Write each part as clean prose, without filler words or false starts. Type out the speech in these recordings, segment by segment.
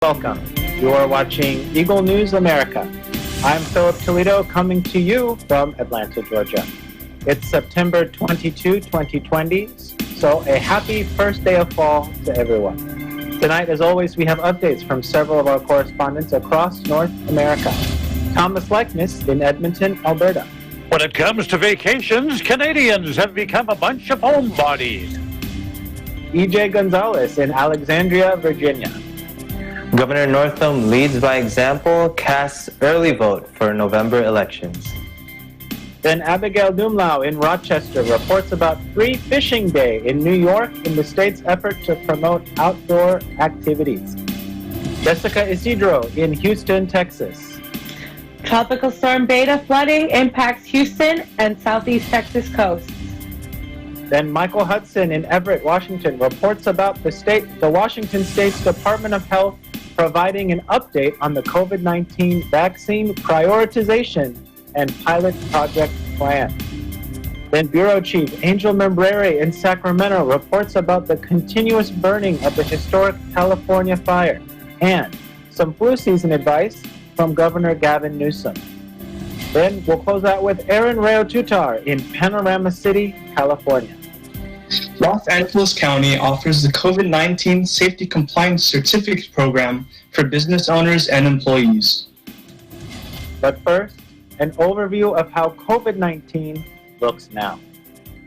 Welcome. You are watching Eagle News America. I'm Philip Toledo coming to you from Atlanta, Georgia. It's September 22, 2020, so a happy first day of fall to everyone. Tonight, as always, we have updates from several of our correspondents across North America. Thomas Likeness in Edmonton, Alberta. When it comes to vacations, Canadians have become a bunch of homebodies. E.J. Gonzalez in Alexandria, Virginia. Governor Northam leads by example, casts early vote for November elections. Then Abigail Dumlau in Rochester reports about Free Fishing Day in New York in the state's effort to promote outdoor activities. Jessica Isidro in Houston, Texas. Tropical storm Beta flooding impacts Houston and southeast Texas coasts. Then Michael Hudson in Everett, Washington reports about the Washington State's Department of Health providing an update on the COVID-19 vaccine prioritization and pilot project plan. Then Bureau Chief Angel Membrere in Sacramento reports about the continuous burning of the historic California fire and some flu season advice from Governor Gavin Newsom. Then we'll close out with Aaron Reo-Tutar in Panorama City, California. Los Angeles County offers the COVID-19 Safety Compliance Certificate Program for business owners and employees. But first, an overview of how COVID-19 looks now.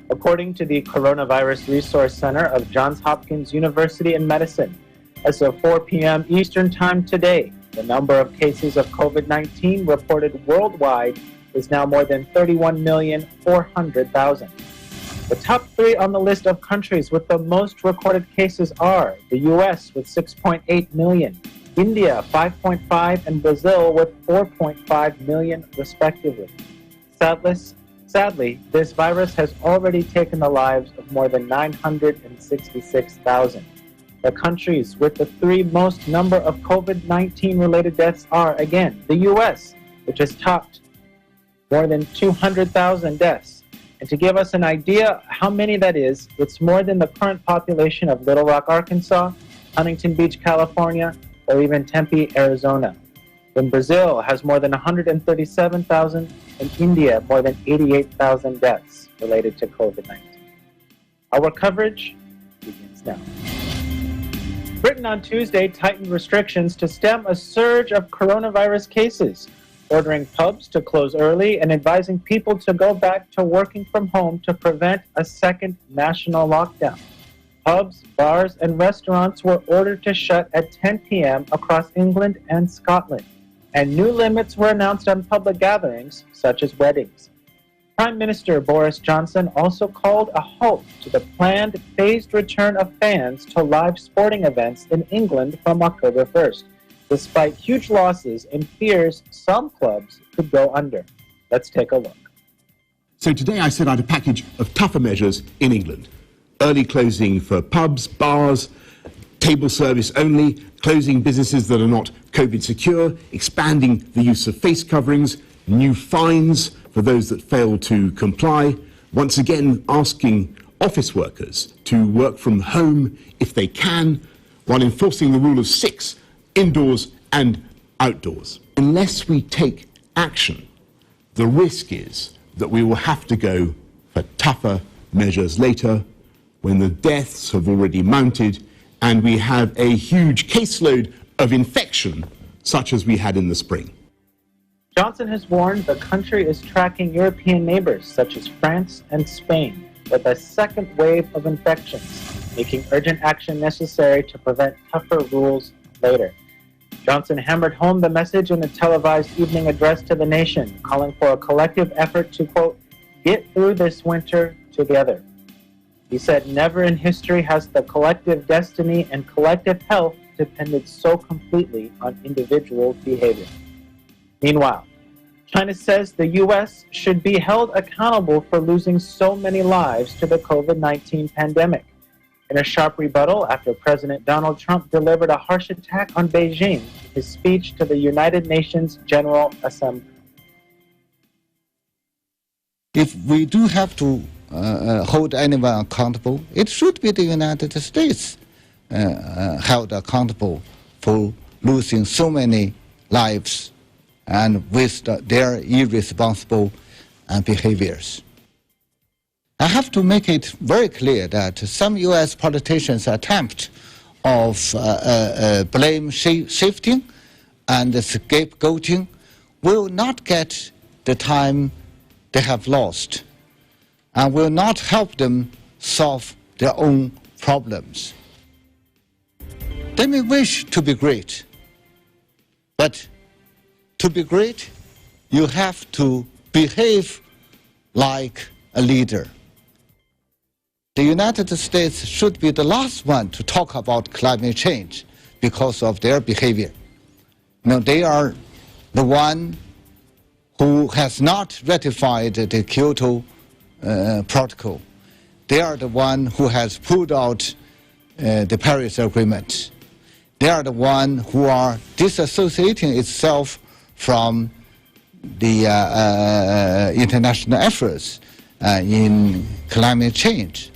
According to the Coronavirus Resource Center of Johns Hopkins University in Medicine, as of 4 p.m. Eastern Time today, the number of cases of COVID-19 reported worldwide is now more than 31,400,000. The top three on the list of countries with the most recorded cases are the U.S. with 6.8 million, India 5.5, and Brazil with 4.5 million respectively. Sadly, this virus has already taken the lives of more than 966,000. The countries with the three most number of COVID-19 related deaths are, again, the U.S., which has topped more than 200,000 deaths. And to give us an idea how many that is, it's more than the current population of Little Rock, Arkansas, Huntington Beach, California, or even Tempe, Arizona. Then Brazil has more than 137,000, and India more than 88,000 deaths related to COVID-19. Our coverage begins now. Britain on Tuesday tightened restrictions to stem a surge of coronavirus cases, ordering pubs to close early and advising people to go back to working from home to prevent a second national lockdown. Pubs, bars, and restaurants were ordered to shut at 10 p.m. across England and Scotland, and new limits were announced on public gatherings, such as weddings. Prime Minister Boris Johnson also called a halt to the planned phased return of fans to live sporting events in England from October 1st. Despite huge losses and fears some clubs could go under. Let's take a look. So today I set out a package of tougher measures in England. Early closing for pubs, bars, table service only, closing businesses that are not COVID secure, expanding the use of face coverings, new fines for those that fail to comply, once again asking office workers to work from home if they can, while enforcing the rule of 6 indoors and outdoors. Unless we take action, the risk is that we will have to go for tougher measures later when the deaths have already mounted and we have a huge caseload of infection such as we had in the spring. Johnson has warned the country is tracking European neighbors such as France and Spain with a second wave of infections, making urgent action necessary to prevent tougher rules later. Johnson hammered home the message in a televised evening address to the nation, calling for a collective effort to, quote, get through this winter together. He said, never in history has the collective destiny and collective health depended so completely on individual behavior. Meanwhile, China says the U.S. should be held accountable for losing so many lives to the COVID-19 pandemic. In a sharp rebuttal after President Donald Trump delivered a harsh attack on Beijing in his speech to the United Nations General Assembly. If we do have to hold anyone accountable, it should be the United States held accountable for losing so many lives and with their irresponsible behaviors. I have to make it very clear that some U.S. politicians' attempt of blame shifting and scapegoating will not get the time they have lost and will not help them solve their own problems. They may wish to be great, but to be great, you have to behave like a leader. The United States should be the last one to talk about climate change because of their behavior. Now, they are the one who has not ratified the Kyoto Protocol. They are the one who has pulled out the Paris Agreement. They are the one who are disassociating itself from the international efforts in climate change.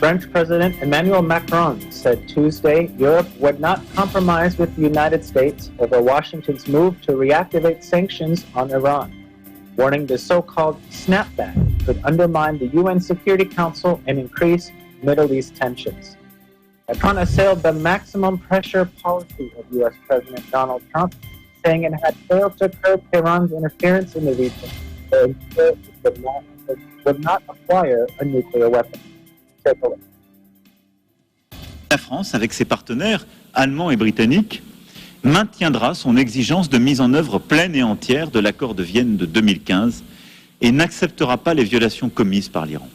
French President Emmanuel Macron said Tuesday Europe would not compromise with the United States over Washington's move to reactivate sanctions on Iran, warning the so-called snapback could undermine the UN Security Council and increase Middle East tensions. Macron assailed the maximum pressure policy of U.S. President Donald Trump, saying it had failed to curb Iran's interference in the region, but instead it would not acquire a nuclear weapon. La France, avec ses partenaires allemands et britanniques, maintiendra son exigence de mise en œuvre pleine et entière de l'accord de Vienne de 2015 et n'acceptera pas les violations commises par l'Iran.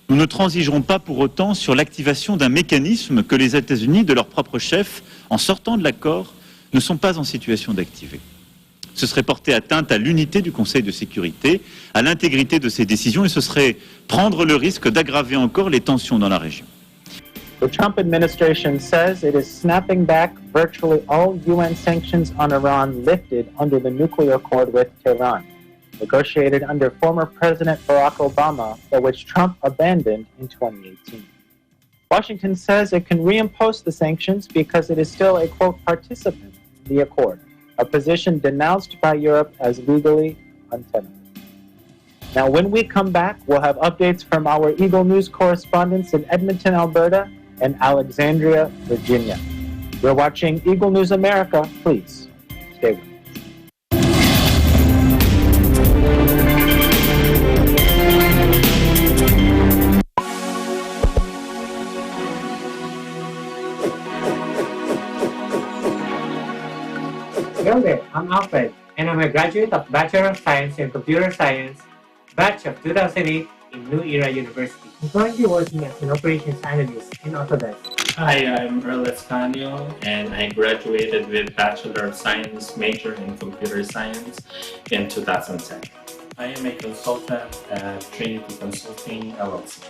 Nous ne transigerons pas pour autant sur l'activation d'un mécanisme que les États-Unis, de leur propre chef, en sortant de l'accord, ne sont pas en situation d'activer. Ce serait porter atteinte à l'unité du Conseil de sécurité, à l'intégrité de ses décisions, et ce serait prendre le risque d'aggraver encore les tensions dans la région. The Trump administration says it is snapping back virtually all UN sanctions on Iran lifted under the nuclear accord with Tehran, negotiated under former President Barack Obama, but which Trump abandoned in 2018. Washington says it can reimpose the sanctions because it is still a, quote, participant in the accord, a position denounced by Europe as legally untenable. Now, when we come back, we'll have updates from our Eagle News correspondents in Edmonton, Alberta, and Alexandria, Virginia. You're watching Eagle News America. Please stay with us. Hello there, I'm Alfred, and I'm a graduate of Bachelor of Science in Computer Science, batch of 2008 in New Era University. I'm currently working as an operations analyst in Autodesk. Hi, I'm Earl Escanio, and I graduated with Bachelor of Science major in Computer Science in 2010. I am a consultant at Trinity Consulting, LLC.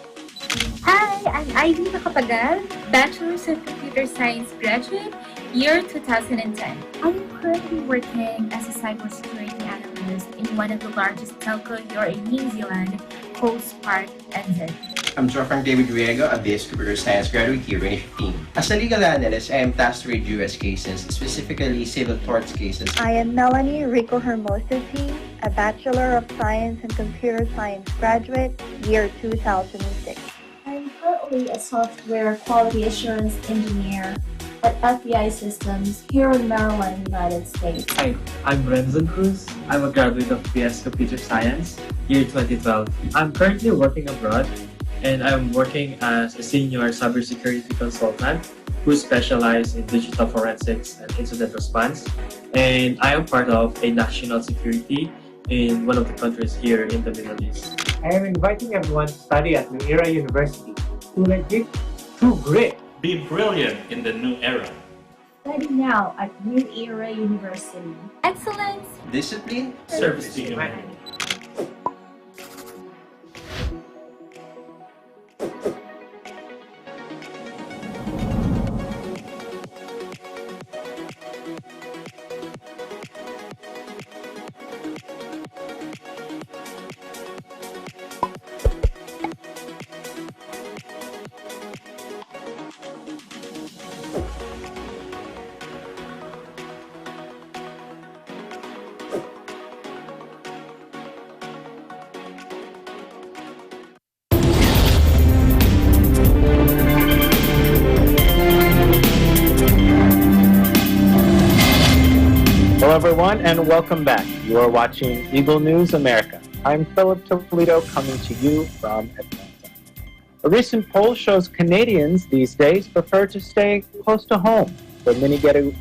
Hi, I'm Ivy Nakapagal, Bachelor's of Computer Science graduate, year 2010. I am currently working as a cybersecurity analyst in one of the largest telco here in New Zealand, Coast Park, NZ. I'm Frank David Riego, a BS Computer Science graduate here in 2015. As a legal analyst, I am tasked to read US cases, specifically civil torts cases. I am Melanie Rico Hermosa P, a Bachelor of Science and Computer Science graduate, year 2006. I'm currently a software quality assurance engineer at FBI Systems here in Maryland, United States. Hi, I'm Renzo Cruz. I'm a graduate of BS Computer Science, year 2012. I'm currently working abroad, and I'm working as a senior cybersecurity consultant who specializes in digital forensics and incident response. And I am part of a national security in one of the countries here in the Middle East. I am inviting everyone to study at New Era University. To legit, to grit. Be brilliant in the new era. Study now at New Era University. Excellence, Discipline, service to humanity. everyone, and welcome back. You are watching Eagle News America. I'm Philip Toledo, coming to you from Atlanta. A recent poll shows Canadians these days prefer to stay close to home for many getaways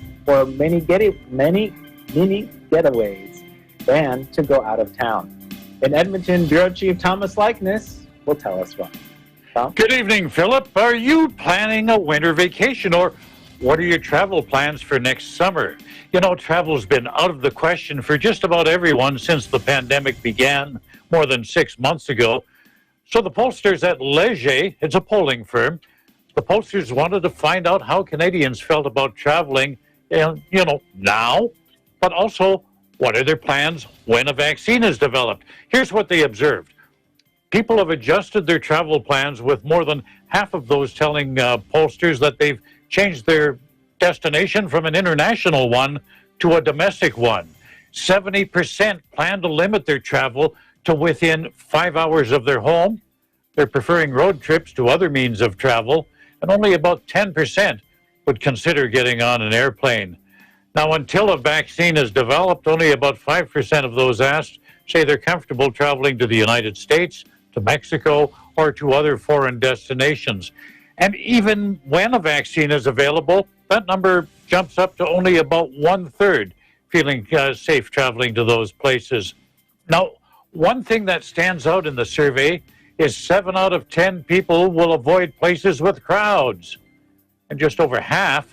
than to go out of town. In Edmonton, Bureau Chief Thomas Likeness will tell us why. Tom? Good evening, Philip. Are you planning a winter vacation, or what are your travel plans for next summer? You know, travel's been out of the question for just about everyone since the pandemic began more than 6 months ago. So the pollsters at Leger, it's a polling firm, the pollsters wanted to find out how Canadians felt about traveling, now, but also what are their plans when a vaccine is developed. Here's what they observed. People have adjusted their travel plans, with more than half of those telling pollsters that they've changed their destination from an international one to a domestic one. 70% plan to limit their travel to within 5 hours of their home. They're preferring road trips to other means of travel, and only about 10% would consider getting on an airplane. Now, until a vaccine is developed, only about 5% of those asked say they're comfortable traveling to the United States, to Mexico, or to other foreign destinations. And even when a vaccine is available, that number jumps up to only about 1/3 feeling safe traveling to those places. Now, one thing that stands out in the survey is 7 out of 10 people will avoid places with crowds. And just over half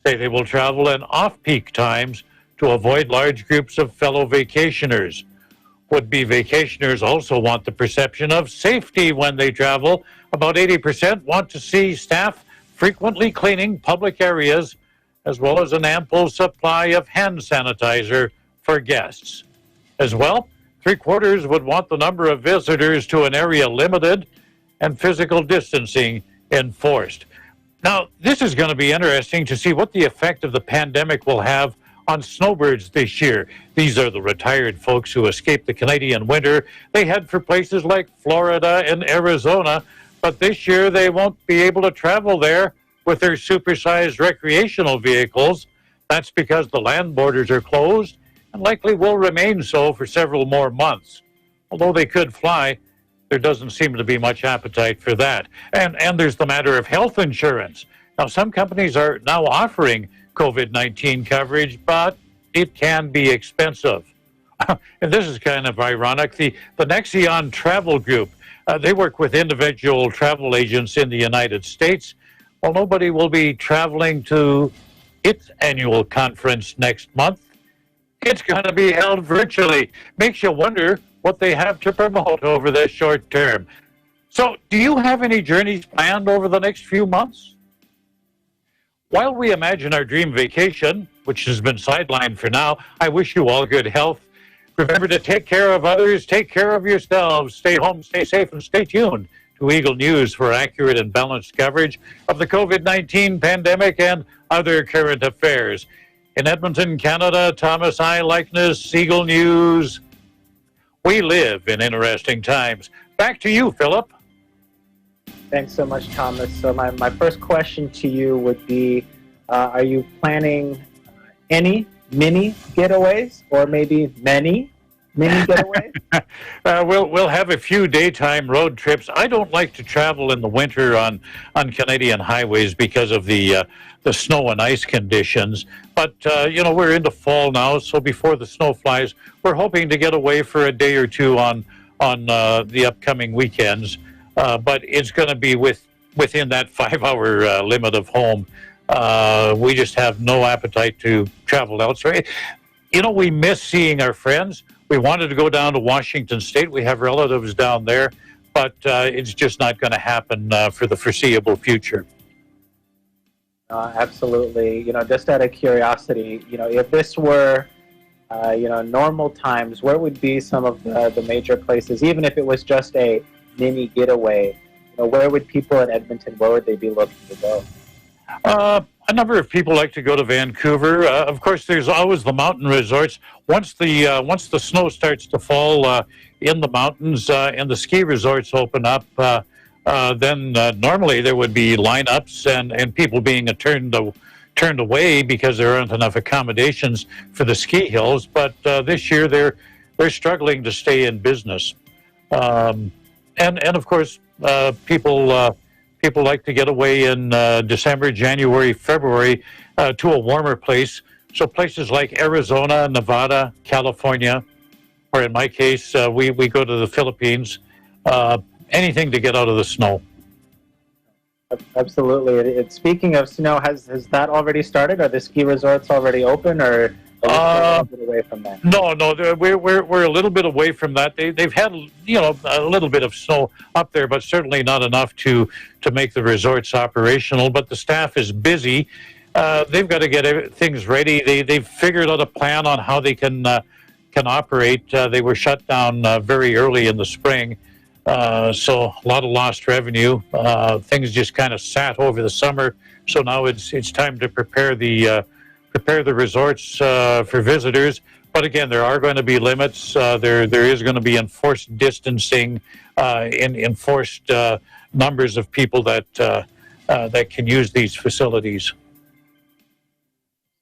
say they will travel in off-peak times to avoid large groups of fellow vacationers. Would-be vacationers also want the perception of safety when they travel. About 80% want to see staff frequently cleaning public areas, as well as an ample supply of hand sanitizer for guests. As well, 3/4 would want the number of visitors to an area limited and physical distancing enforced. Now, this is going to be interesting to see what the effect of the pandemic will have on snowbirds this year. These are the retired folks who escaped the Canadian winter. They head for places like Florida and Arizona, but this year they won't be able to travel there with their supersized recreational vehicles. That's because the land borders are closed and likely will remain so for several more months. Although they could fly, there doesn't seem to be much appetite for that. And there's the matter of health insurance. Now, some companies are now offering COVID-19 coverage, but it can be expensive. And this is kind of ironic. The Nexion Travel Group, they work with individual travel agents in the United States. Well, nobody will be traveling to its annual conference next month. It's going to be held virtually. Makes you wonder what they have to promote over the short term. So, do you have any journeys planned over the next few months? While we imagine our dream vacation, which has been sidelined for now, I wish you all good health. Remember to take care of others, take care of yourselves, stay home, stay safe, and stay tuned to Eagle News for accurate and balanced coverage of the COVID-19 pandemic and other current affairs. In Edmonton, Canada, Thomas I. Likeness, Eagle News. We live in interesting times. Back to you, Philip. Thanks so much, Thomas. So my first question to you would be, are you planning any mini getaways, or maybe many mini getaways? We'll have a few daytime road trips. I don't like to travel in the winter on Canadian highways because of the snow and ice conditions. But, we're into fall now, so before the snow flies, we're hoping to get away for a day or two on the upcoming weekends. But it's going to be within that 5-hour limit of home. We just have no appetite to travel elsewhere. We miss seeing our friends. We wanted to go down to Washington State. We have relatives down there, but it's just not going to happen for the foreseeable future. Absolutely. Just out of curiosity, if this were, normal times, where would be some of the major places, even if it was just a mini getaway? Where would people in Edmonton, where would they be looking to go? A number of people like to go to Vancouver. Of course, there's always the mountain resorts. Once the snow starts to fall in the mountains and the ski resorts open up, then normally there would be lineups and people being turned turned away because there aren't enough accommodations for the ski hills. But this year they're struggling to stay in business, and of course people like to get away in December, January, February to a warmer place. So places like Arizona, Nevada, California, or in my case, we go to the Philippines. Anything to get out of the snow. Absolutely. Speaking of snow, has that already started? Are the ski resorts already open, or are we a bit away from that? No, we're a little bit away from that. They've had a little bit of snow up there, but certainly not enough to make the resorts operational. But the staff is busy. They've got to get things ready. They've figured out a plan on how they can operate. They were shut down very early in the spring. So a lot of lost revenue. Things just kind of sat over the summer. So now it's time to prepare the resorts for visitors. But again, there are going to be limits. There is going to be enforced distancing, enforced numbers of people that can use these facilities.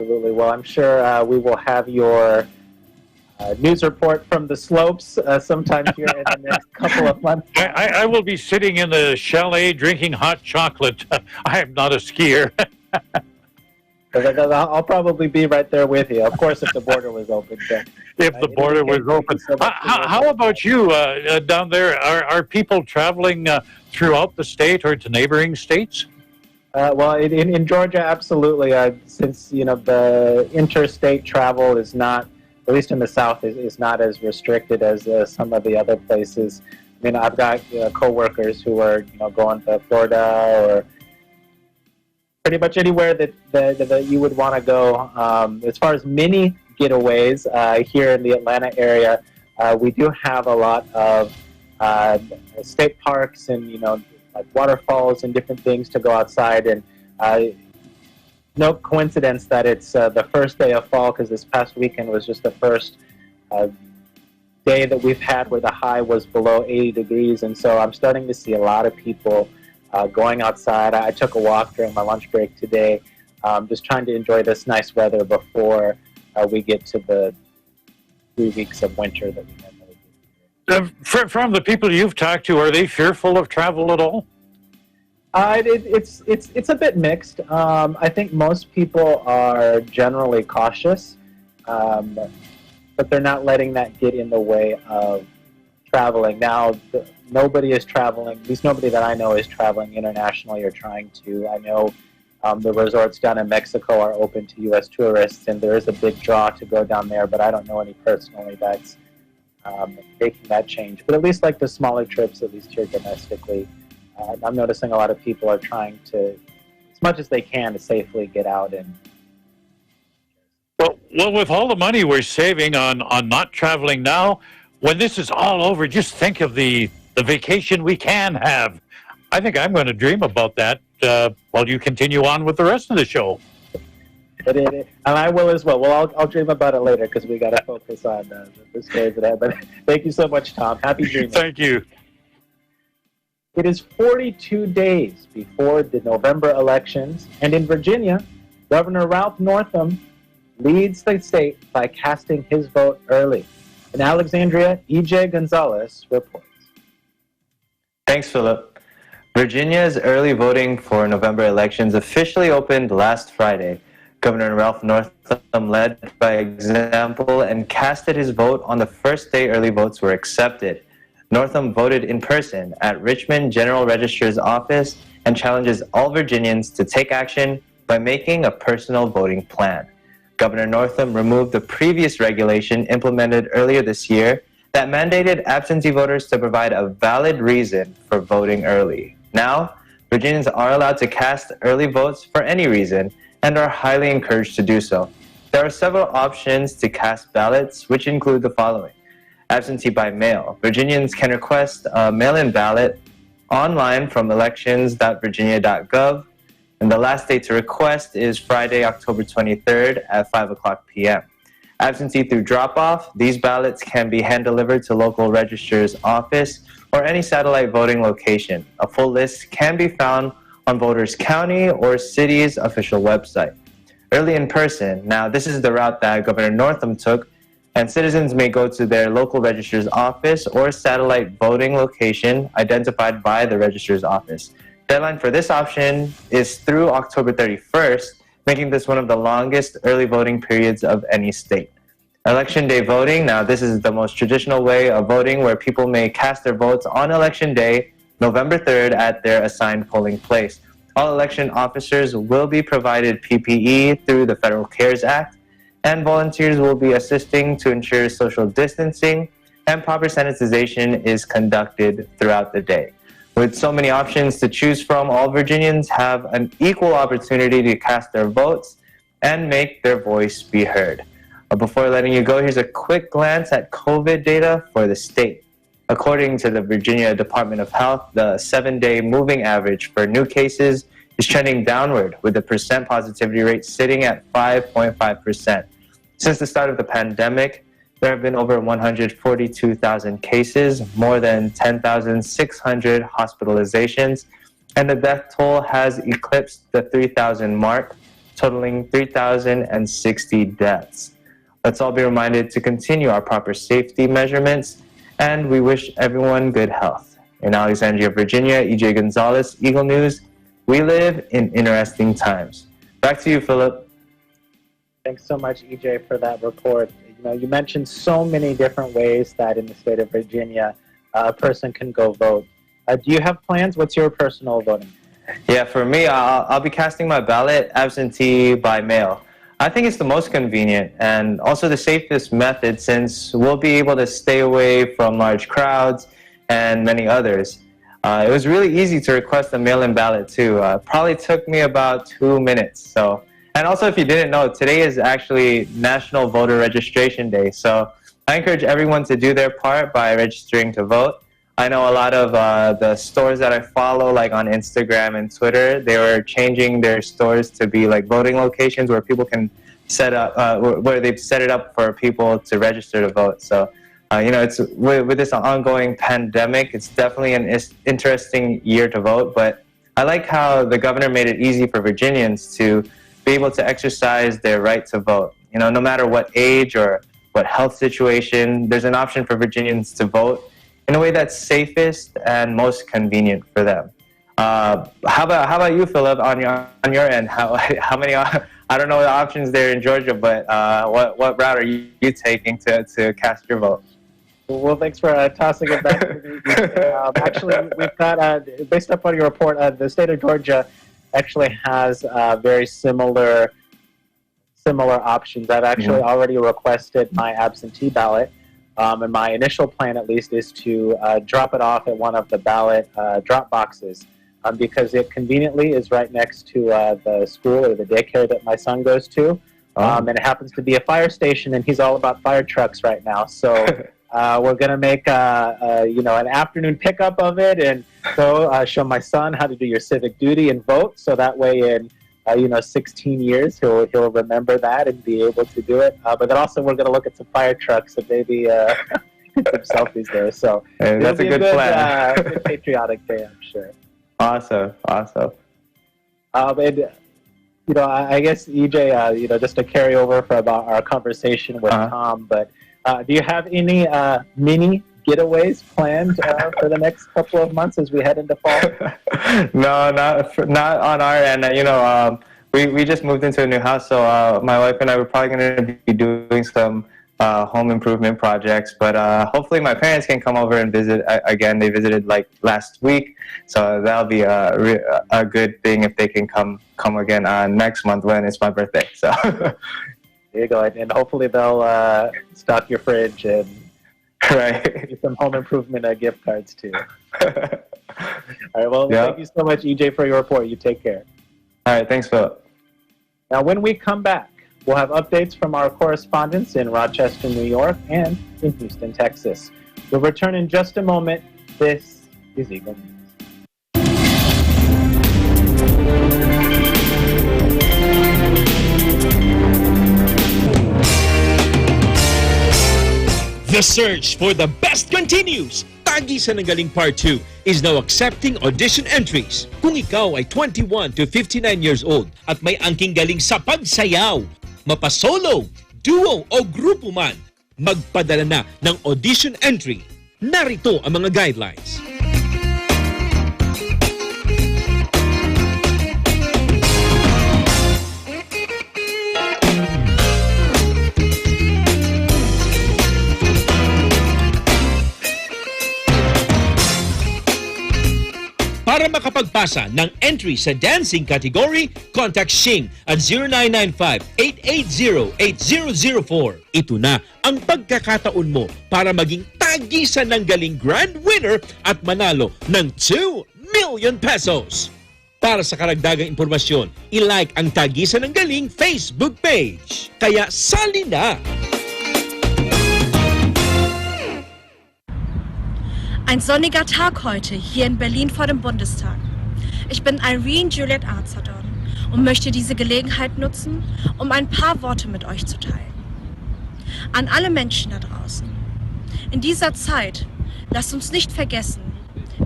Absolutely. Well, I'm sure we will have your news report from the slopes sometime here in the next couple of months. I will be sitting in the chalet drinking hot chocolate. I am not a skier. I'll probably be right there with you. Of course, if the border was open. If the border was open. How about you down there? Are people traveling throughout the state or to neighboring states? Well, in Georgia, absolutely. Since the interstate travel is not, at least in the South, is not as restricted as some of the other places. I mean, I've got coworkers who are going to Florida or pretty much anywhere that you would want to go. As far as mini getaways here in the Atlanta area, we do have a lot of state parks and like waterfalls and different things to go outside. And no coincidence that it's the first day of fall, because this past weekend was just the first day that we've had where the high was below 80 degrees. And so I'm starting to see a lot of people going outside. I took a walk during my lunch break today, just trying to enjoy this nice weather before we get to the 3 weeks of winter that we normally do. From the people you've talked to, are they fearful of travel at all? It's a bit mixed. I think most people are generally cautious, but they're not letting that get in the way of traveling. Now, nobody is traveling, at least nobody that I know is traveling internationally or trying to. I know the resorts down in Mexico are open to U.S. tourists, and there is a big draw to go down there, but I don't know any personally that's making that change. But at least like the smaller trips, at least here domestically, I'm noticing a lot of people are trying to, as much as they can, to safely get out. And well, with all the money we're saving on not traveling now, when this is all over, just think of the vacation we can have. I think I'm going to dream about that while you continue on with the rest of the show. And I will as well. Well, I'll dream about it later because we got to focus on the stories ahead. But thank you so much, Tom. Happy dreaming. Thank you. It is 42 days before the November elections, and in Virginia, Governor Ralph Northam leads the state by casting his vote early. In Alexandria, E.J. Gonzalez reports. Thanks, Philip. Virginia's early voting for November elections officially opened last Friday. Governor Ralph Northam led by example and casted his vote on the first day early votes were accepted. Northam voted in person at Richmond General Registrar's office and challenges all Virginians to take action by making a personal voting plan. Governor Northam removed the previous regulation implemented earlier this year that mandated absentee voters to provide a valid reason for voting early. Now, Virginians are allowed to cast early votes for any reason and are highly encouraged to do so. There are several options to cast ballots, which include the following. Absentee by mail. Virginians can request a mail-in ballot online from elections.virginia.gov, and the last day to request is Friday, October 23rd at 5 o'clock p.m. Absentee through drop-off. These ballots can be hand-delivered to local registrar's office or any satellite voting location. A full list can be found on Voters County or City's official website. early in person. Now, this is the route that Governor Northam took, and citizens may go to their local registrar's office or satellite voting location identified by the registrar's office. Deadline for this option is through October 31st, making this one of the longest early voting periods of any state. Election day voting. Now, this is the most traditional way of voting where people may cast their votes on Election Day, November 3rd, at their assigned polling place. All election officers will be provided PPE through the Federal CARES Act, and volunteers will be assisting to ensure social distancing and proper sanitization is conducted throughout the day. With so many options to choose from, all Virginians have an equal opportunity to cast their votes and make their voice be heard. Before letting you go, here's a quick glance at COVID data for the state. According to the Virginia Department of Health, the 7-day moving average for new cases is trending downward, with the percent positivity rate sitting at 5.5%. Since the start of the pandemic, there have been over 142,000 cases, more than 10,600 hospitalizations, and the death toll has eclipsed the 3,000 mark, totaling 3,060 deaths. Let's all be reminded to continue our proper safety measurements, and we wish everyone good health. In Alexandria, Virginia, EJ Gonzalez, Eagle News. We live in interesting times. Back to you, Philip. Thanks so much, EJ, for that report. You mentioned so many different ways that in the state of Virginia, a person can go vote. Do you have plans? What's your personal voting? Yeah, for me, I'll be casting my ballot absentee by mail. I think it's the most convenient and also the safest method, since we'll be able to stay away from large crowds and many others. It was really easy to request a mail-in ballot too. Probably took me about 2 minutes. And also, if you didn't know, today is actually National Voter Registration Day. So I encourage everyone to do their part by registering to vote. I know a lot of the stores that I follow, like on Instagram and Twitter, they were changing their stores to be like voting locations where people can set up, where they've set it up for people to register to vote. So, it's with this ongoing pandemic, it's definitely an interesting year to vote. But I like how the governor made it easy for Virginians to be able to exercise their right to vote. No matter what age or what health situation, there's an option for Virginians to vote in a way that's safest and most convenient for them. How about you, Philip, on your end? How many? I don't know the options there in Georgia, but what route are you taking to cast your vote? Well, thanks for tossing it back to me. Actually, we've got, based upon your report, the state of Georgia actually has very similar options. I've actually already requested my absentee ballot. And my initial plan, at least, is to drop it off at one of the ballot drop boxes because it conveniently is right next to the school or the daycare that my son goes to. And it happens to be a fire station, and he's all about fire trucks right now. So we're going to make an afternoon pickup of it and go show my son how to do your civic duty and vote. So that way in 16 years, he'll remember that and be able to do it. But then also we're going to look at some fire trucks and maybe get some selfies there. So that's a good plan. Good patriotic day, I'm sure. Awesome. And I guess EJ, just to carry over from our conversation with Tom, but do you have any mini getaways planned for the next couple of months as we head into fall? No, not on our end. We just moved into a new house, so my wife and I were probably going to be doing some home improvement projects. But hopefully, my parents can come over and visit again. They visited like last week, so that'll be a good thing if they can come again next month when it's my birthday. So there you go, and hopefully they'll stock your fridge and. Right. Some home improvement gift cards too. All right. Well, Thank you so much, EJ, for your report. You take care. All right. Thanks, Philip. Now, when we come back, we'll have updates from our correspondents in Rochester, New York, and in Houston, Texas. We'll return in just a moment. This is Eagle News. The search for the best continues. Tagisan ng Galing Part 2 is now accepting audition entries. Kung ikaw ay 21 to 59 years old at may angking galing sa pagsayaw, mapasolo, duo o grupo man, magpadala na ng audition entry. Narito ang mga guidelines. Para makapagpasa ng entry sa dancing category, contact Shing at 0995-880-8004. Ito na ang pagkakataon mo para maging tagisan ng galing grand winner at manalo ng 2 million pesos. Para sa karagdagang impormasyon, i-like ang Tagisan ng Galing Facebook page. Kaya sali na! Ein sonniger Tag heute hier in Berlin vor dem Bundestag. Ich bin Irene Juliet Arzadon und möchte diese Gelegenheit nutzen, um ein paar Worte mit euch zu teilen. An alle Menschen da draußen. In dieser Zeit lasst uns nicht vergessen,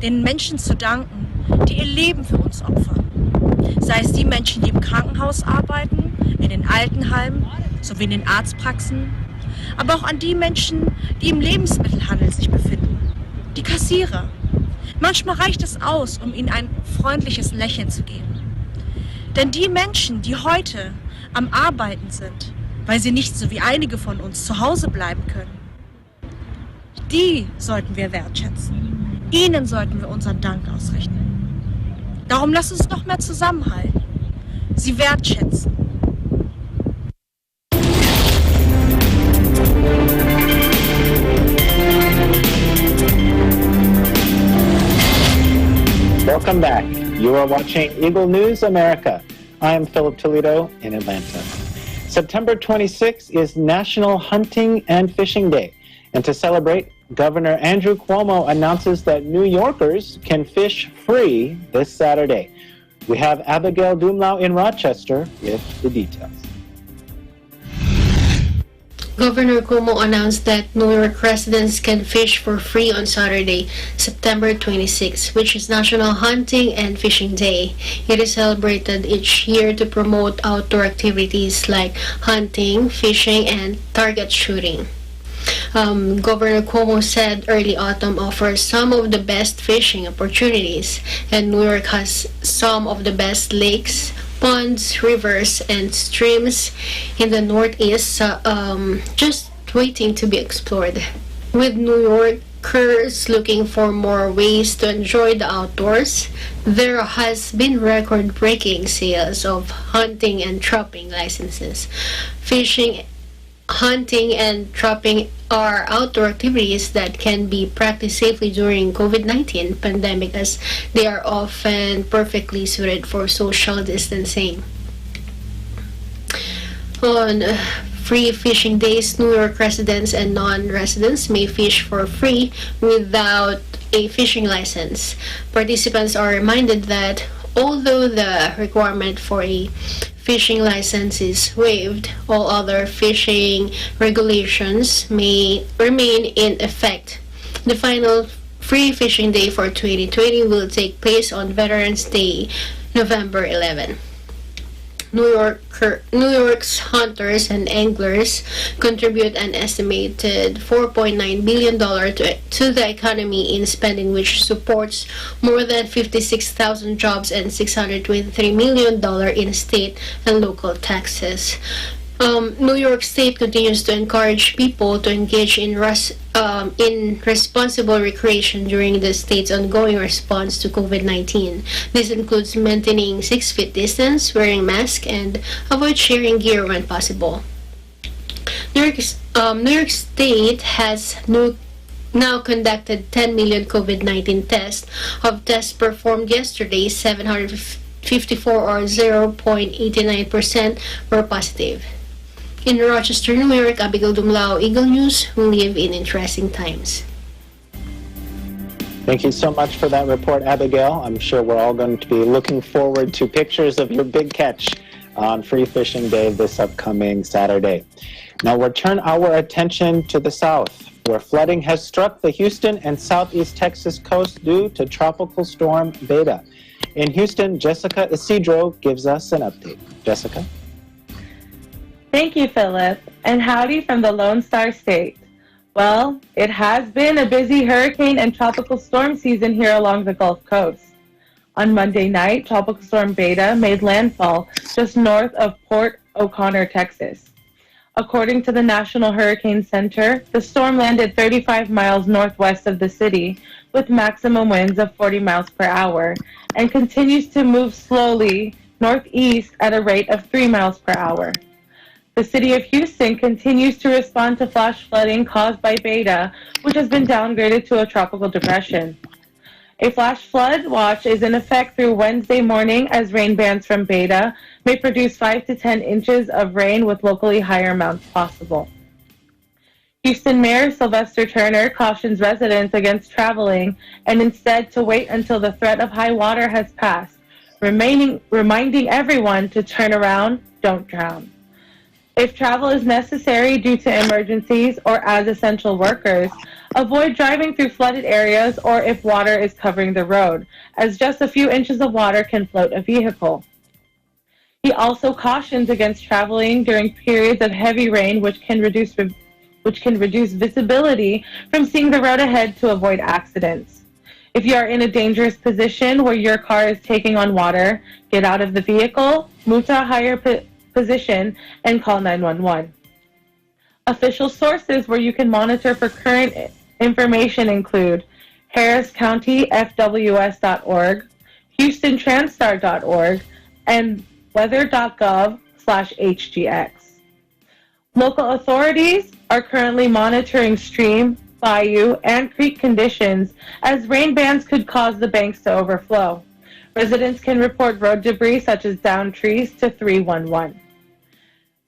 den Menschen zu danken, die ihr Leben für uns opfern. Sei es die Menschen, die im Krankenhaus arbeiten, in den Altenheimen sowie in den Arztpraxen, aber auch an die Menschen, die im Lebensmittelhandel sich befinden. Die Kassierer. Manchmal reicht es aus, um ihnen ein freundliches Lächeln zu geben. Denn die Menschen, die heute am Arbeiten sind, weil sie nicht so wie einige von uns zu Hause bleiben können, die sollten wir wertschätzen. Ihnen sollten wir unseren Dank ausrichten. Darum lasst uns noch mehr zusammenhalten. Sie wertschätzen. Welcome back. You are watching Eagle News America. I am Philip Toledo in Atlanta. September 26th is National Hunting and Fishing Day. And to celebrate, Governor Andrew Cuomo announces that New Yorkers can fish free this Saturday. We have Abigail Dumlau in Rochester with the details. Governor Cuomo announced that New York residents can fish for free on Saturday, September 26, which is National Hunting and Fishing Day. It is celebrated each year to promote outdoor activities like hunting, fishing, and target shooting. Governor Cuomo said early autumn offers some of the best fishing opportunities, and New York has some of the best lakes, ponds, rivers, and streams in the Northeast just waiting to be explored. With New Yorkers looking for more ways to enjoy the outdoors, there has been record-breaking sales of hunting and trapping licenses. Fishing, hunting, and trapping are outdoor activities that can be practiced safely during COVID-19 pandemic, as they are often perfectly suited for social distancing. On free fishing days, New York residents and non-residents may fish for free without a fishing license. Participants are reminded that although the requirement for a fishing license is waived, all other fishing regulations may remain in effect. The final free fishing day for 2020 will take place on Veterans Day, November 11. New York's hunters and anglers contribute an estimated $4.9 billion to the economy in spending, which supports more than 56,000 jobs and $623 million in state and local taxes. New York State continues to encourage people to engage in responsible recreation during the state's ongoing response to COVID-19. This includes maintaining 6 feet distance, wearing masks, and avoid sharing gear when possible. New York State has now conducted 10 million COVID-19 tests. Of tests performed yesterday, 754 or 0.89% were positive. In Rochester, New York, Abigail Dumlau, Eagle News, we live in interesting times. Thank you so much for that report, Abigail. I'm sure we're all going to be looking forward to pictures of your big catch on Free Fishing Day this upcoming Saturday. Now we'll turn our attention to the south, where flooding has struck the Houston and southeast Texas coast due to Tropical Storm Beta. In Houston, Jessica Isidro gives us an update. Jessica? Thank you, Philip, and howdy from the Lone Star State. Well, it has been a busy hurricane and tropical storm season here along the Gulf Coast. On Monday night, Tropical Storm Beta made landfall just north of Port O'Connor, Texas. According to the National Hurricane Center, the storm landed 35 miles northwest of the city with maximum winds of 40 miles per hour and continues to move slowly northeast at a rate of 3 miles per hour. The city of Houston continues to respond to flash flooding caused by Beta, which has been downgraded to a tropical depression. A flash flood watch is in effect through Wednesday morning as rain bands from Beta may produce 5 to 10 inches of rain with locally higher amounts possible. Houston Mayor Sylvester Turner cautions residents against traveling and instead to wait until the threat of high water has passed, reminding everyone to turn around, don't drown. If travel is necessary due to emergencies or as essential workers, avoid driving through flooded areas or if water is covering the road, as just a few inches of water can float a vehicle. He also cautions against traveling during periods of heavy rain, which can reduce visibility from seeing the road ahead to avoid accidents. If you are in a dangerous position where your car is taking on water, get out of the vehicle, move to a higher position, and call 911. Official sources where you can monitor for current information include harriscountyfws.org, houstontranstar.org, and weather.gov/HGX. Local authorities are currently monitoring stream, bayou, and creek conditions as rain bands could cause the banks to overflow. Residents can report road debris such as downed trees to 311.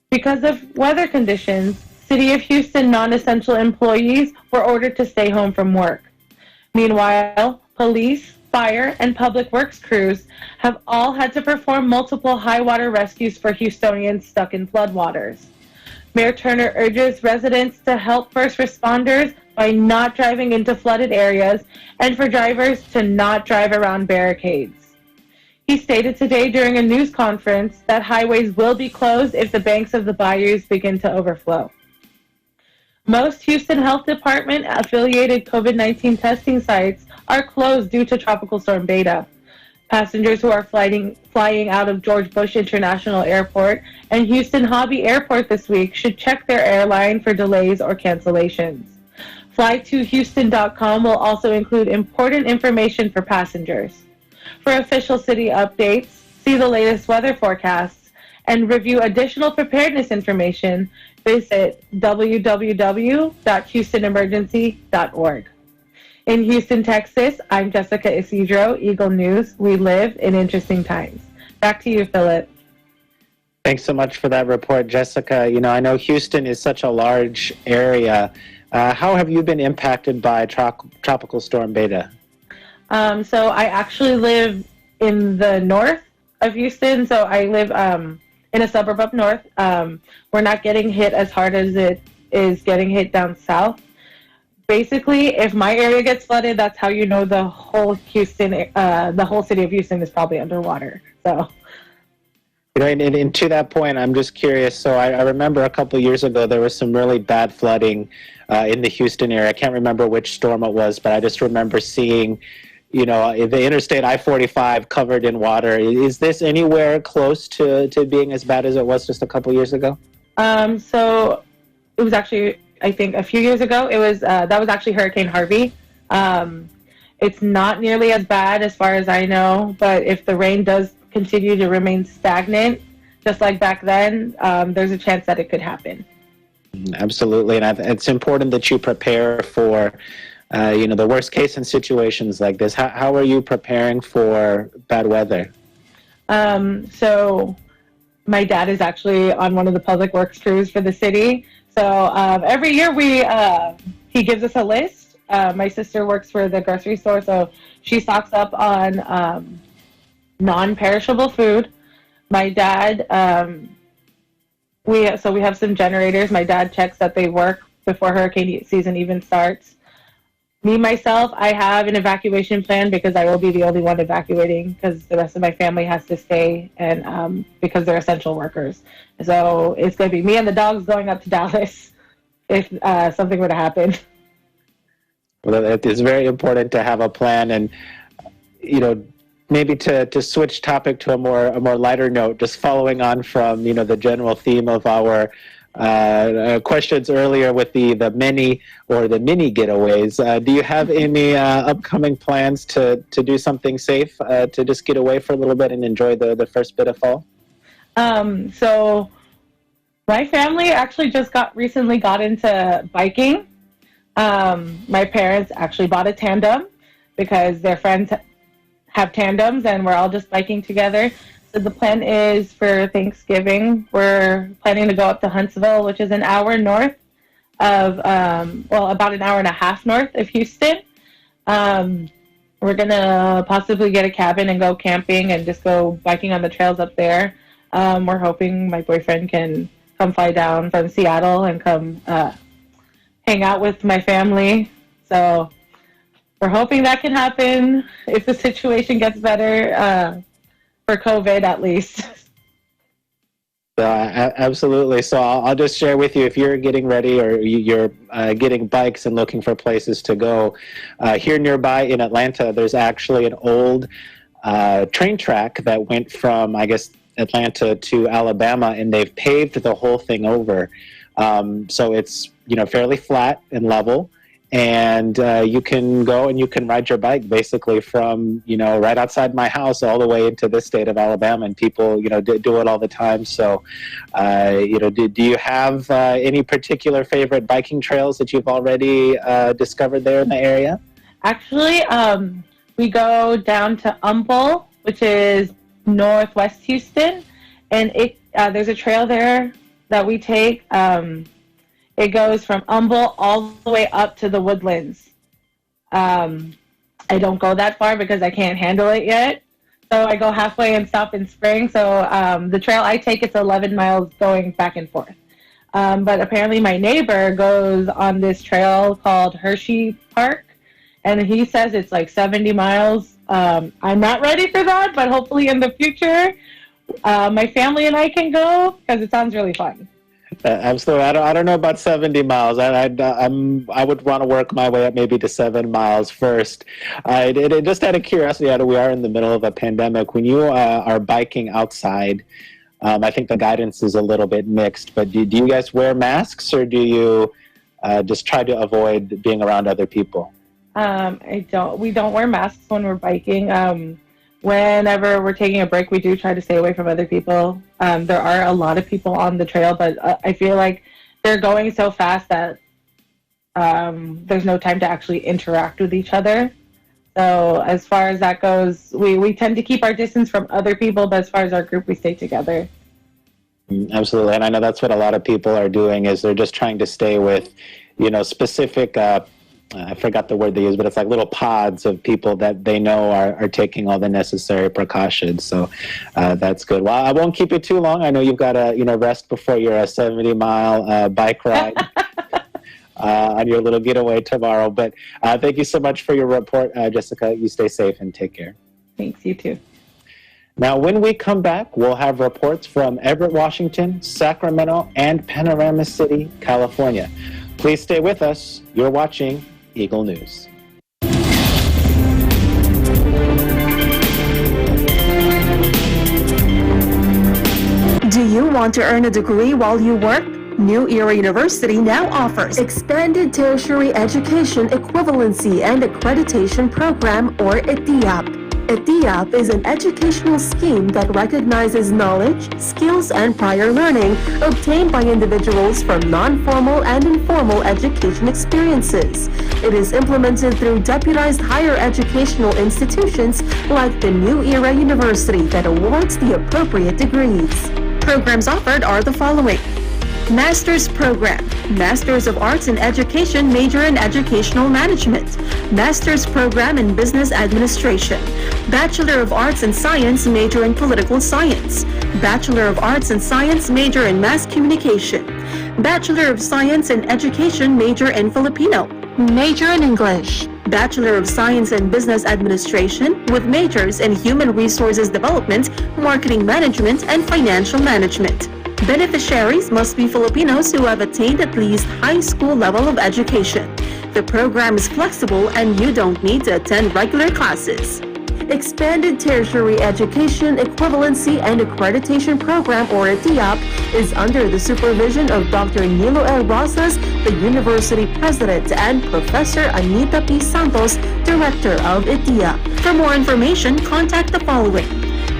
Because of weather conditions, City of Houston non-essential employees were ordered to stay home from work. Meanwhile, police, fire, and public works crews have all had to perform multiple high water rescues for Houstonians stuck in floodwaters. Mayor Turner urges residents to help first responders by not driving into flooded areas and for drivers to not drive around barricades. He stated today during a news conference that highways will be closed if the banks of the bayous begin to overflow. Most Houston Health Department affiliated COVID-19 testing sites are closed due to Tropical Storm Beta. Passengers who are flying out of George Bush International Airport and Houston Hobby Airport this week should check their airline for delays or cancellations. Flytohouston.com will also include important information for passengers. For official city updates, see the latest weather forecasts, and review additional preparedness information, visit www.houstonemergency.org. In Houston, Texas, I'm Jessica Isidro, Eagle News. We live in interesting times. Back to you, Philip. Thanks so much for that report, Jessica. You know, I know Houston is such a large area. How have you been impacted by Tropical Storm Beta? So I actually live in the north of Houston. So I live in a suburb up north. We're not getting hit as hard as it is getting hit down south. Basically, if my area gets flooded, that's how you know the whole Houston, the whole city of Houston is probably underwater. So. You know, and to that point, I'm just curious. So I remember a couple of years ago, there was some really bad flooding in the Houston area. I can't remember which storm it was, but I just remember seeing, you know, the interstate I-45 covered in water. Is this anywhere close to being as bad as it was just a couple years ago? So it was actually, I think, a few years ago. It was that was actually Hurricane Harvey. It's not nearly as bad as far as I know, but if the rain does continue to remain stagnant, just like back then, there's a chance that it could happen. Absolutely, and it's important that you prepare for you know, the worst case in situations like this. How are you preparing for bad weather? So my dad is actually on one of the public works crews for the city. So every year he gives us a list. My sister works for the grocery store, so she stocks up on non-perishable food. My dad, we have some generators. My dad checks that they work before hurricane season even starts. Me, myself, I have an evacuation plan because I will be the only one evacuating because the rest of my family has to stay and because they're essential workers. So it's going to be me and the dogs going up to Dallas if something were to happen. Well, it is very important to have a plan, and maybe to switch topic to a more lighter note, just following on from the general theme of our questions earlier with the mini getaways. Do you have any upcoming plans to do something safe, to just get away for a little bit and enjoy the first bit of fall? So my family actually just recently got into biking. My parents actually bought a tandem because their friends have tandems and we're all just biking together. So the plan is for Thanksgiving, we're planning to go up to Huntsville, which is an hour north of, about an hour and a half north of Houston. We're going to possibly get a cabin and go camping and just go biking on the trails up there. We're hoping my boyfriend can come fly down from Seattle and come hang out with my family. So we're hoping that can happen if the situation gets better. For COVID, at least. Absolutely. So I'll just share with you, if you're getting ready or you're getting bikes and looking for places to go, here nearby in Atlanta, there's actually an old train track that went from, I guess, Atlanta to Alabama, and they've paved the whole thing over. So it's, fairly flat and level. And you can go and you can ride your bike basically from, right outside my house all the way into this state of Alabama, and people, do it all the time. So, do you have any particular favorite biking trails that you've already discovered there in the area? Actually, we go down to Humble, which is northwest Houston, and there's a trail there that we take. It goes from Humble all the way up to the Woodlands. I don't go that far because I can't handle it yet. So I go halfway and stop in spring. So the trail I take, it's 11 miles going back and forth. But apparently my neighbor goes on this trail called Hershey Park, and he says it's like 70 miles. I'm not ready for that, but hopefully in the future, my family and I can go because it sounds really fun. Absolutely. I don't know about 70 miles. I would want to work my way up maybe to 7 miles first. Just out of curiosity, we are in the middle of a pandemic. When you are biking outside, I think the guidance is a little bit mixed, but do you guys wear masks, or do you just try to avoid being around other people? We don't wear masks when we're biking. Whenever we're taking a break, we do try to stay away from other people. There are a lot of people on the trail, but I feel like they're going so fast that there's no time to actually interact with each other. So as far as that goes, we tend to keep our distance from other people, but as far as our group, we stay together. Absolutely. And I know that's what a lot of people are doing, is they're just trying to stay with, specific I forgot the word they use, but it's like little pods of people that they know are taking all the necessary precautions. So that's good. Well, I won't keep you too long. I know you've got to rest before your 70-mile bike ride on your little getaway tomorrow. But thank you so much for your report, Jessica. You stay safe and take care. Thanks, you too. Now, when we come back, we'll have reports from Everett, Washington, Sacramento, and Panorama City, California. Please stay with us. You're watching Eagle News. Do you want to earn a degree while you work? New Era University now offers Expanded Tertiary Education Equivalency and Accreditation Program, or ETIAP. ETIAP is an educational scheme that recognizes knowledge, skills, and prior learning obtained by individuals from non-formal and informal education experiences. It is implemented through deputized higher educational institutions like the New Era University that awards the appropriate degrees. Programs offered are the following: Master's Program, Masters of Arts in Education, major in Educational Management, Master's Program in Business Administration, Bachelor of Arts in Science, major in Political Science, Bachelor of Arts in Science, major in Mass Communication, Bachelor of Science in Education, major in Filipino, major in English, Bachelor of Science in Business Administration with majors in Human Resources Development, Marketing Management, and Financial Management. Beneficiaries must be Filipinos who have attained at least high school level of education. The program is flexible and you don't need to attend regular classes. Expanded Tertiary Education Equivalency and Accreditation Program, or ETIAP, is under the supervision of Dr. Nilo L. Rosas, the University President, and Professor Anita P. Santos, Director of ETIAP. For more information, contact the following: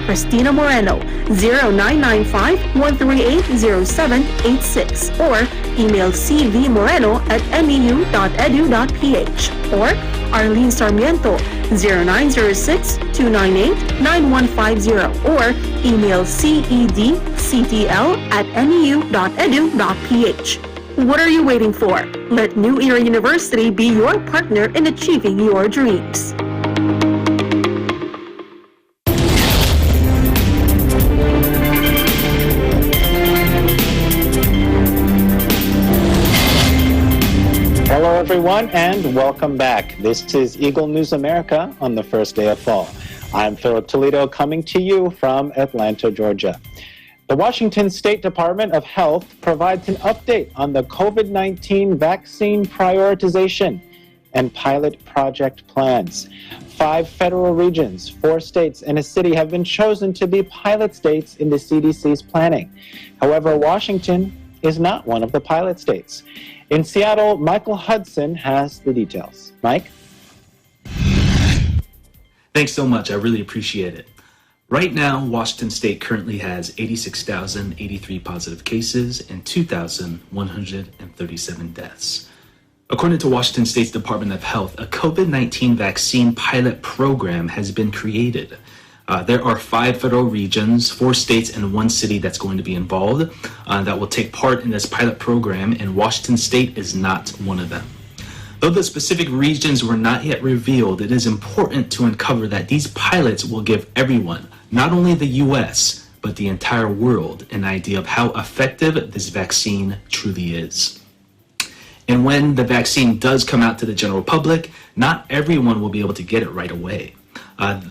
Christina Moreno, 0995-138-0786, or email cvmoreno@meu.edu.ph, or Arlene Sarmiento, 0906-298-9150, or email cedctl@meu.edu.ph. What are you waiting for? Let New Era University be your partner in achieving your dreams. Hello, everyone, and welcome back. This is Eagle News America on the first day of fall. I'm Philip Toledo, coming to you from Atlanta, Georgia. The Washington State Department of Health provides an update on the COVID-19 vaccine prioritization and pilot project plans. 5 federal regions, 4 states, and a city have been chosen to be pilot states in the CDC's planning. However, Washington is not one of the pilot states. In Seattle, Michael Hudson has the details. Mike? Thanks so much. I really appreciate it. Right now, Washington State currently has 86,083 positive cases and 2,137 deaths. According to Washington State's Department of Health, a COVID-19 vaccine pilot program has been created. There are 5 federal regions, 4 states, and 1 city that's going to be involved that will take part in this pilot program, and Washington State is not one of them. Though the specific regions were not yet revealed, it is important to uncover that these pilots will give everyone, not only the U.S., but the entire world, an idea of how effective this vaccine truly is. And when the vaccine does come out to the general public, not everyone will be able to get it right away.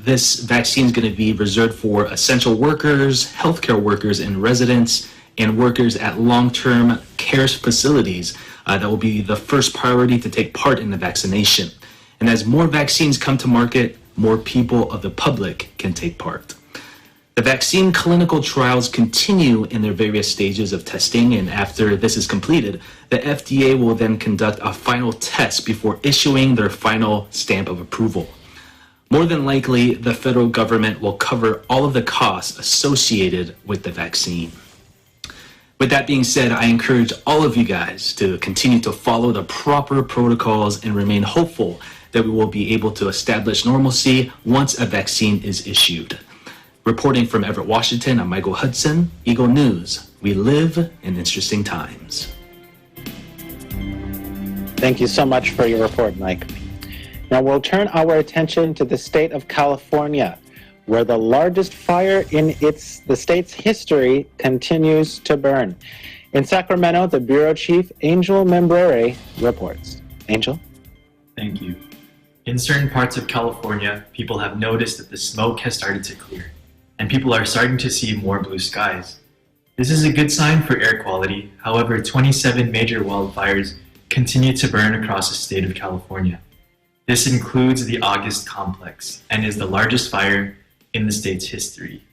This vaccine is going to be reserved for essential workers, healthcare workers and residents, and workers at long-term care facilities. That will be the first priority to take part in the vaccination. And as more vaccines come to market, more people of the public can take part. The vaccine clinical trials continue in their various stages of testing, and after this is completed, the FDA will then conduct a final test before issuing their final stamp of approval. More than likely, the federal government will cover all of the costs associated with the vaccine. With that being said, I encourage all of you guys to continue to follow the proper protocols and remain hopeful that we will be able to establish normalcy once a vaccine is issued. Reporting from Everett, Washington, I'm Michael Hudson, Eagle News. We live in interesting times. Thank you so much for your report, Mike. Now we'll turn our attention to the state of California, where the largest fire in the state's history continues to burn. In Sacramento, the bureau chief, Angel Membrere, reports. Angel? Thank you. In certain parts of California, people have noticed that the smoke has started to clear, and people are starting to see more blue skies. This is a good sign for air quality. However, 27 major wildfires continue to burn across the state of California. This includes the August Complex and is the largest fire in the state's history.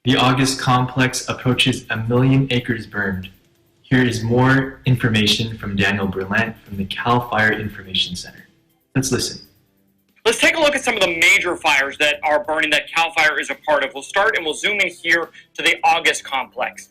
The August Complex approaches 1 million acres burned. Here is more information from Daniel Berlant from the Cal Fire Information Center. Let's listen. Let's take a look at some of the major fires that are burning that CAL FIRE is a part of. We'll start and we'll zoom in here to the August Complex.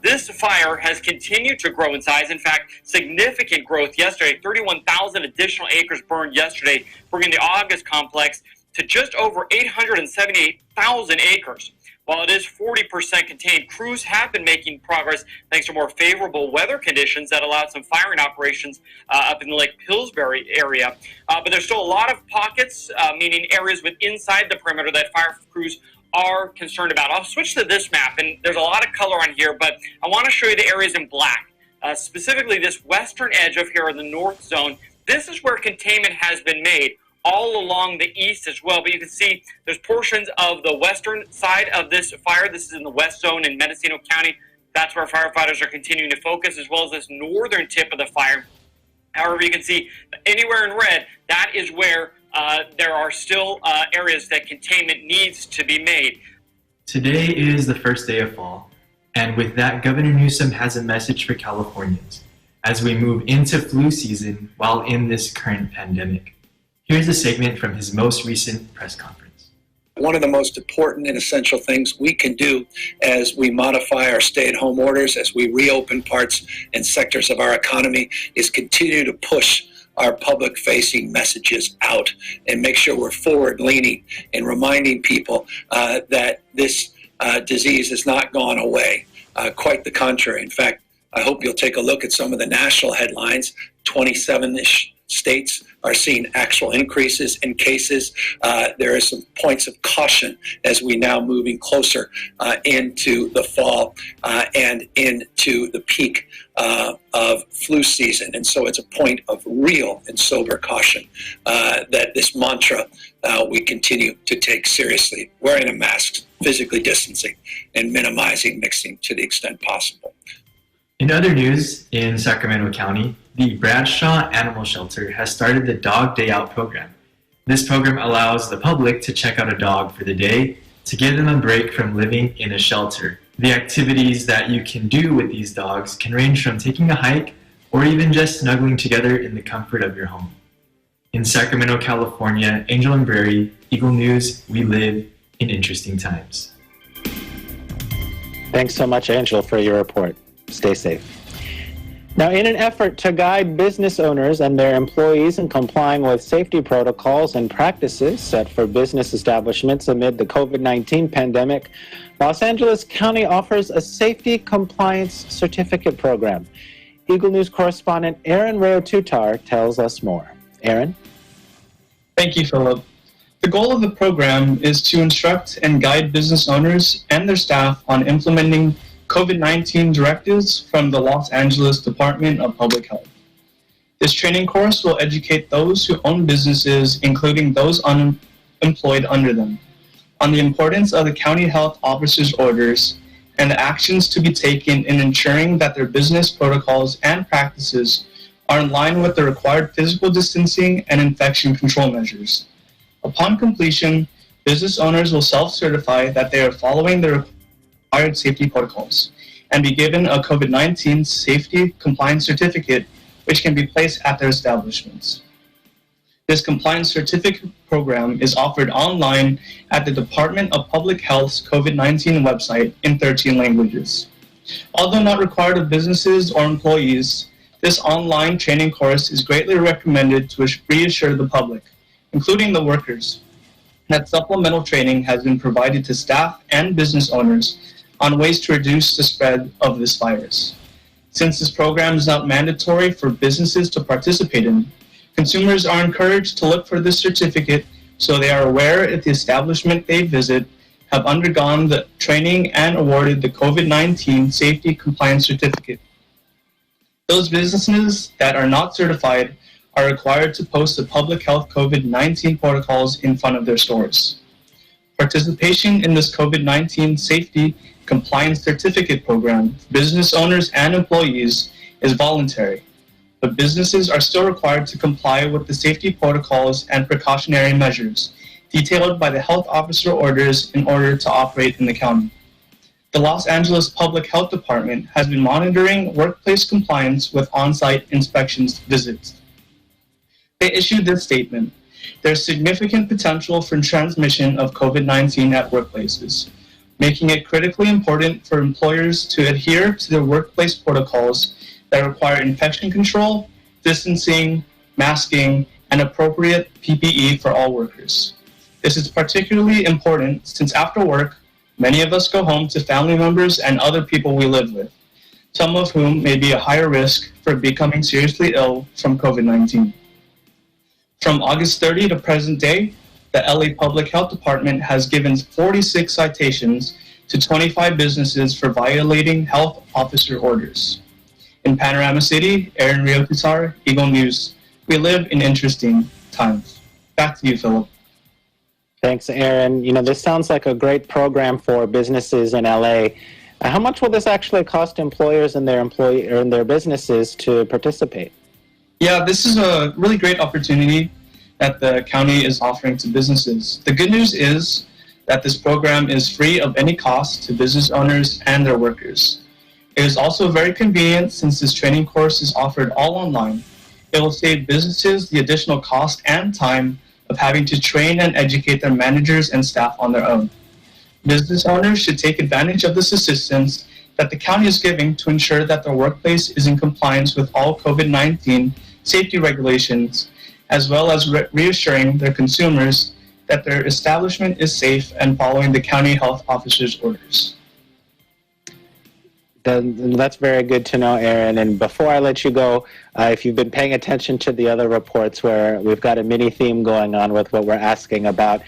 This fire has continued to grow in size. In fact, significant growth yesterday. 31,000 additional acres burned yesterday, bringing the August Complex to just over 878,000 acres. While it is 40% contained, crews have been making progress thanks to more favorable weather conditions that allowed some firing operations up in the Lake Pillsbury area. But there's still a lot of pockets, meaning areas inside the perimeter that fire crews are concerned about. I'll switch to this map, and there's a lot of color on here, but I want to show you the areas in black. Specifically this western edge of here in the north zone. This is where containment has been made all along the east as well, but you can see there's portions of the western side of this fire. This is in the west zone in Mendocino County. That's where firefighters are continuing to focus, as well as this northern tip of the fire. However, you can see anywhere in red, that is where there are still areas that containment needs to be made. Today is the first day of fall, and with that, Governor Newsom has a message for Californians as we move into flu season while in this current pandemic. Here's a segment from his most recent press conference. One of the most important and essential things we can do as we modify our stay-at-home orders, as we reopen parts and sectors of our economy, is continue to push our public-facing messages out and make sure we're forward-leaning and reminding people that this disease has not gone away. Quite the contrary. In fact, I hope you'll take a look at some of the national headlines. 27-ish states are seeing actual increases in cases. There are some points of caution as we now moving closer into the fall and into the peak of flu season. And so it's a point of real and sober caution that this mantra we continue to take seriously. Wearing a mask, physically distancing, and minimizing mixing to the extent possible. In other news, in Sacramento County, the Bradshaw Animal Shelter has started the Dog Day Out program. This program allows the public to check out a dog for the day to give them a break from living in a shelter. The activities that you can do with these dogs can range from taking a hike or even just snuggling together in the comfort of your home. In Sacramento, California, Angel Imbreri, Eagle News, we live in interesting times. Thanks so much, Angel, for your report. Stay safe. Now, in an effort to guide business owners and their employees in complying with safety protocols and practices set for business establishments amid the COVID-19 pandemic, Los Angeles County offers a safety compliance certificate program. Eagle News correspondent Aaron Reo-Tutar tells us more. Aaron? Thank you, Philip. The goal of the program is to instruct and guide business owners and their staff on implementing COVID-19 directives from the Los Angeles Department of Public Health. This training course will educate those who own businesses, including those unemployed under them, on the importance of the county health officer's orders and the actions to be taken in ensuring that their business protocols and practices are in line with the required physical distancing and infection control measures. Upon completion, business owners will self-certify that they are following the required safety protocols and be given a COVID-19 safety compliance certificate which can be placed at their establishments. This compliance certificate program is offered online at the Department of Public Health's COVID-19 website in 13 languages. Although not required of businesses or employees, this online training course is greatly recommended to reassure the public, including the workers, that supplemental training has been provided to staff and business owners on ways to reduce the spread of this virus. Since this program is not mandatory for businesses to participate in, consumers are encouraged to look for this certificate so they are aware if the establishment they visit have undergone the training and awarded the COVID-19 safety compliance certificate. Those businesses that are not certified are required to post the public health COVID-19 protocols in front of their stores. Participation in this COVID-19 safety compliance certificate program, business owners and employees, is voluntary, but businesses are still required to comply with the safety protocols and precautionary measures detailed by the health officer orders in order to operate in the county. The Los Angeles Public Health Department has been monitoring workplace compliance with on-site inspections visits. They issued this statement: there's significant potential for transmission of COVID-19 at workplaces, making it critically important for employers to adhere to their workplace protocols that require infection control, distancing, masking, and appropriate PPE for all workers. This is particularly important since after work, Many of us go home to family members and other people we live with, some of whom may be a higher risk for becoming seriously ill from COVID-19. From August 30 to present day, the LA Public Health Department has given 46 citations to 25 businesses for violating health officer orders. In Panorama City, Aaron Rio-Pitar, Eagle News. We live in interesting times. Back to you, Philip. Thanks, Aaron. You know, this sounds like a great program for businesses in LA. How much will this actually cost employers and their businesses to participate? Yeah, this is a really great opportunity that the county is offering to businesses. The good news is that this program is free of any cost to business owners and their workers. It is also very convenient since this training course is offered all online. It will save businesses the additional cost and time of having to train and educate their managers and staff on their own. Business owners should take advantage of this assistance that the county is giving to ensure that their workplace is in compliance with all COVID-19 safety regulations, as well as reassuring their consumers that their establishment is safe and following the county health officer's orders. That's very good to know, Aaron. And before I let you go, if you've been paying attention to the other reports where we've got a mini theme going on with what we're asking about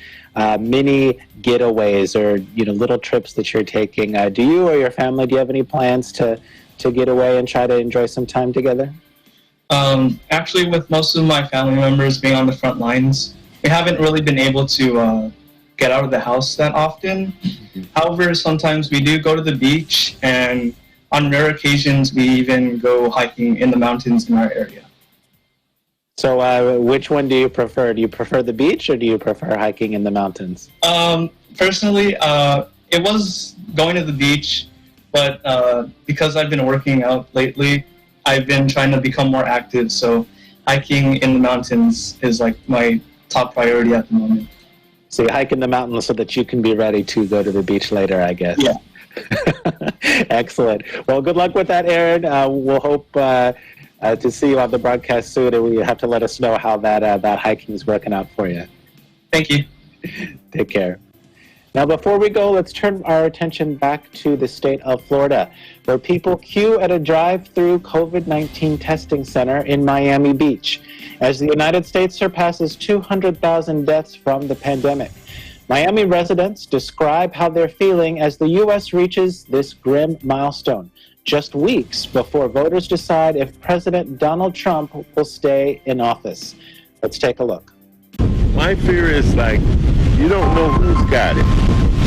mini getaways or little trips that you're taking, do you or your family, do you have any plans to get away and try to enjoy some time together? Actually, with most of my family members being on the front lines, we haven't really been able to get out of the house that often. However, sometimes we do go to the beach, and on rare occasions, we even go hiking in the mountains in our area. So which one do you prefer? Do you prefer the beach or do you prefer hiking in the mountains? Personally, it was going to the beach, but because I've been working out lately, I've been trying to become more active, so hiking in the mountains is like my top priority at the moment. So you hike in the mountains so that you can be ready to go to the beach later, I guess. Yeah. Excellent. Well, good luck with that, Aaron. We'll hope to see you on the broadcast soon, and you have to let us know how that hiking is working out for you. Thank you. Take care. Now, before we go, let's turn our attention back to the state of Florida, where people queue at a drive-through COVID-19 testing center in Miami Beach, as the United States surpasses 200,000 deaths from the pandemic. Miami residents describe how they're feeling as the U.S. reaches this grim milestone, just weeks before voters decide if President Donald Trump will stay in office. Let's take a look. My fear is you don't know who's got it.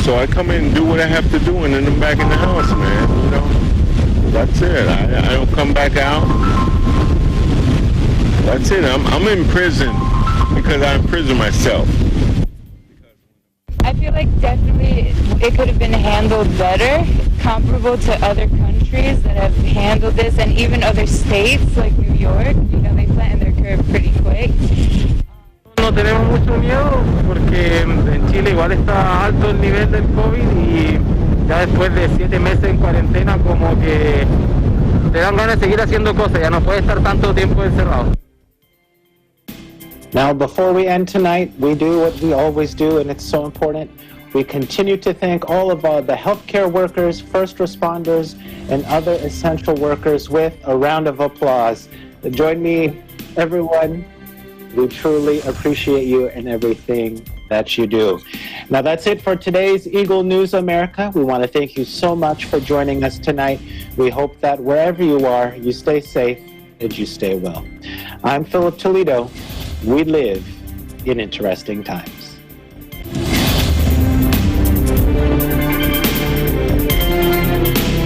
So I come in and do what I have to do, and then I'm back in the house, man. That's it. I don't come back out. That's it. I'm in prison because I imprison myself. I feel like definitely it could have been handled better, comparable to other countries that have handled this, and even other states like New York. They flatten their curve pretty quick. No tenemos mucho miedo porque en Chile igual está alto el nivel del COVID y ya después de 7 meses en cuarentena como que te dan ganas de seguir haciendo cosas, ya no puedes estar tanto tiempo encerrado. Now, before we end tonight, we do what we always do, and it's so important. We continue to thank all of the healthcare workers, first responders, and other essential workers with a round of applause. Join me, everyone. We truly appreciate you and everything that you do. Now, that's it for today's Eagle News America. We want to thank you so much for joining us tonight. We hope that wherever you are, you stay safe and you stay well. I'm Philip Toledo. We live in interesting times.